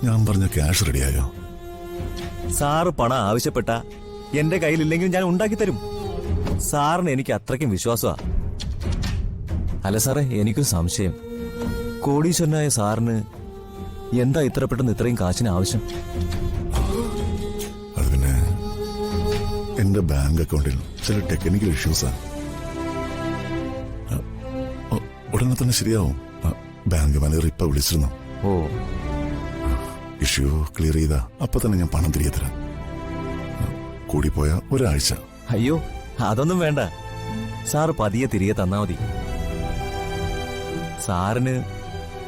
ഞാൻ പറഞ്ഞ ക്യാഷ് റെഡിയായോ? സാറ് പണം ആവശ്യപ്പെട്ട എന്റെ കയ്യിലില്ലെങ്കിൽ ഞാൻ ഉണ്ടാക്കി തരും. സാറിന് എനിക്ക് അത്രയ്ക്കും വിശ്വാസമാ. അല്ല സാറേ, എനിക്കും സംശയം. കോടീശ്വരനായ സാറിന് എന്താ ഇത്ര പെട്ടെന്ന് ഇത്രയും കാശിന് ആവശ്യം? അത് പിന്നെ എന്റെ ബാങ്ക് അക്കൗണ്ടിൽ ചില ടെക്നിക്കൽ ഇഷ്യൂസാണ്. ഉടനെ തന്നെ ശരിയാവും. ബാങ്ക് മാനേജർ ഇപ്പൊ വിളിച്ചിരുന്നു. ഓ, ഇഷ്യൂ ക്ലിയർ ചെയ്താ അപ്പൊ തന്നെ ഞാൻ പണം തിരികെ തരാം. കൂടിപ്പോയ ഒരാഴ്ച. അയ്യോ, അതൊന്നും വേണ്ട. സാറ് പതിയെ തിരികെ തന്നാ മതി. സാറിന്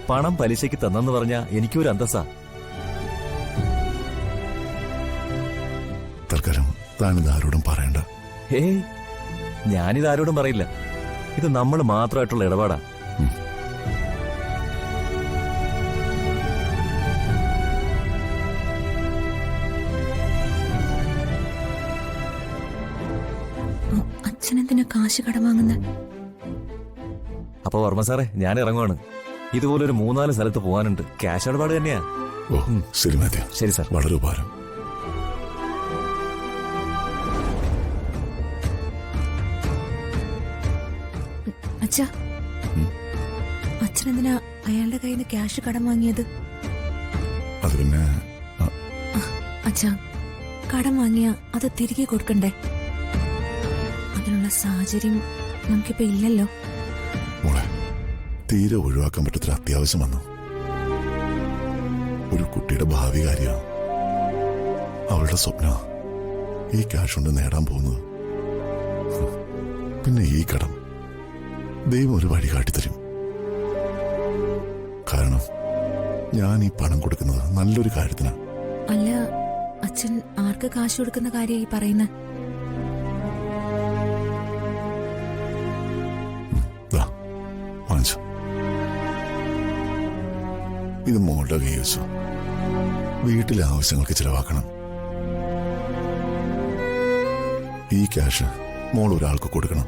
പണം പലിശയ്ക്ക് തന്നെന്ന് പറഞ്ഞാ എനിക്കൊരു അന്തസ്സാ. തൽക്കാലം താനിത് ആരോടും പറയണ്ട. ഏയ്, ഞാനിതാരോടും പറയില്ല. ഇത് നമ്മൾ മാത്രമായിട്ടുള്ള ഇടപാടാ. അച്ഛനെന്തിനാ കാശ് കടം വാങ്ങുന്നത്? അപ്പൊ വർമ്മ സാറേ, ഞാൻ ഇറങ്ങുവാണ്. ഇതുപോലൊരു 3-4 സ്ഥലത്ത് പോകാനുണ്ട്. ക്യാഷ് ഇടപാട് തന്നെയാ. ഓ ശരി മാത്യു. ശരി സാർ. വളരെ ഉപകാരം. അച്ഛാ, അച്ഛനെന്തിനാ അയാളുടെ കയ്യിൽ നിന്ന് ക്യാഷ് കടം വാങ്ങിയത്? അത് പിന്നെ അച്ഛാ, കടം വാങ്ങിയ അത് തിരികെ കൊടുക്കണ്ടേ? അതിനുള്ള സാഹചര്യം നമുക്കിപ്പോ ഇല്ലല്ലോ. മോളെ, തീരെ ഒഴിവാക്കാൻ പറ്റത്ര അത്യാവശ്യം വന്നു. ഒരു കുട്ടിയുടെ ഭാവി കാര്യമാണ്. അവളുടെ സ്വപ്ന ഈ ക്യാഷ് കൊണ്ട് നേടാൻ പോകുന്നത്. പിന്നെ ഈ കടം ദൈവം ഒരു വഴി കാട്ടിത്തരും. കാരണം ഞാൻ ഈ പണം കൊടുക്കുന്നത് നല്ലൊരു കാര്യത്തിനാണ്. അല്ല, അച്ഛൻ ആർക്ക് കാശ് കൊടുക്കുന്ന കാര്യമായി പറയുന്നത്? വാങ്ങിച്ചു. ഇത് മോളുടെ കൈ വെച്ചു. വീട്ടിലെ ആവശ്യങ്ങൾക്ക് ചിലവാക്കണം. ഈ ക്യാഷ് മോൾ ഒരാൾക്ക് കൊടുക്കണം.